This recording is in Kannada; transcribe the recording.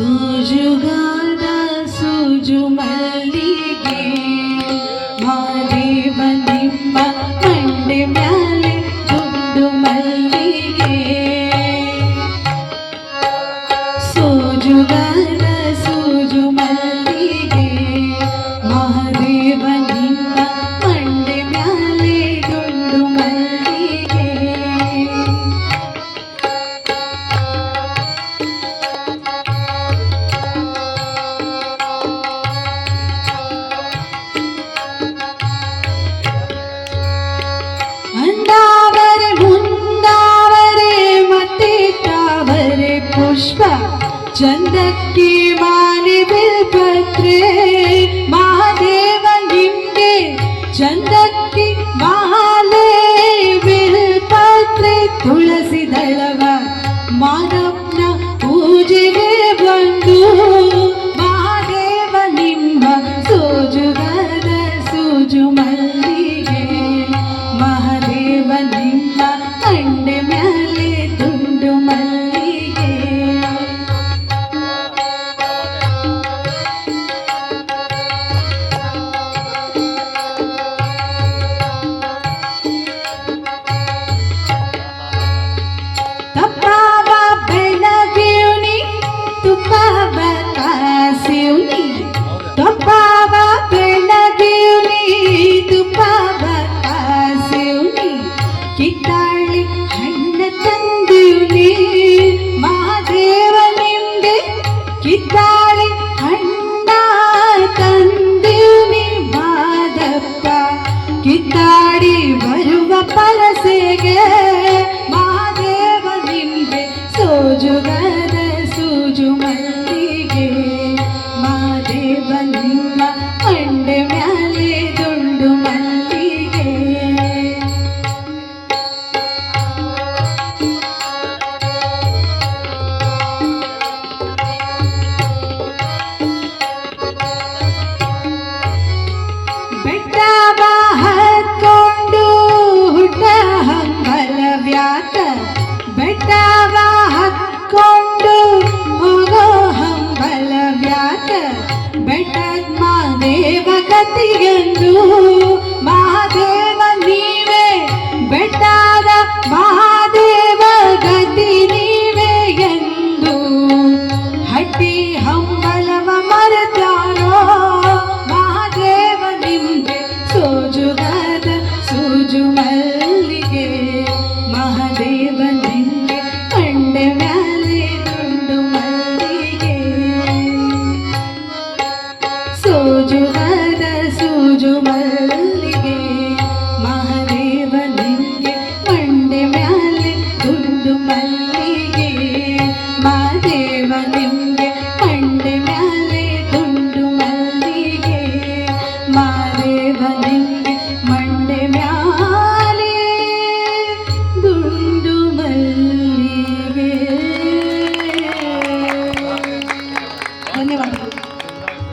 ಸೂಜುಗಾದ ಸೂಜು ಮಲ್ಲಿಗೆ ಮಾದೇವ ನಿಮ್ಮ ಮಂಡೆ ಮ್ಯಾಲೆ ದುಂಡು ಮಲ್ಲಿಗೆ ಸೂಜುಗಾದ ಸೂಜು ಮಲ್ಲಿಗೆ ಮಹಾದೇವ ನಿಮ್ಮ ಮಂಡೆ ಮ್ಯಾಲೆ ದುಂಡು ಮಲ್ಲಿಗೆ ಅಂದಾವರೆ ಮುಂದಾವರೆ ಮತ್ತೆ ತಾವರೆ ಪುಷ್ಪ ಚಂದಕ್ಕೆ ಮಾಲೆ ಬಿಲ್ಪತ್ರೆ ಮಹಾದೇವ ನಿಮ್ಗೆ ಚಂದಕ್ಕೆ ಮಾಲೆ ಬಿಲ್ಪತ್ರೆ ತುಳಸಿ ದಳವ ಮಾನವನ ಪೂಜೆಗೆ ಬಂದು ಮಹಾದೇವ ನಿಮ್ಮ ಸೋಜುಗಾದ ಸೂಜು ಮಲ್ಲಿಗೆ ಮಹಾದೇವ ನಿಮ್ಮ ಕಂಡೆ ಮ್ಯಾಲೆ ದುಂಡು ಮಲ್ಲಿಗೆ ತಪ್ಪಾವ ಬೆಳಗಿವ್ನಿ ತುಪ್ಪಾವ ಕಾಸಿವ್ನಿ ತಪ್ಪಾವ ಬೆಳಗಿವ್ನಿ ತುಪ್ಪಾವ ಕಾಸಿವ್ನಿ ಕಿತ್ತಾಳಿ ಹಣ್ಣ ತಂದಿವ್ನಿ ಮಹಾದೇವ ನಿಮ್ಗೆ ಕಿತ್ತಾಳಿ ಹಣ್ಣ ತಂದಿವ್ನಿ ಮಾದಪ್ಪ ಕಿತ್ತಾಡಿ ಬರುವ ಪರಸೆಗೆ ಮಹಾದೇವ ನಿಮ್ಗೆ ಸೋಜುಗಾದ ಸೂಜು ಮಲ್ಲಿಗೆ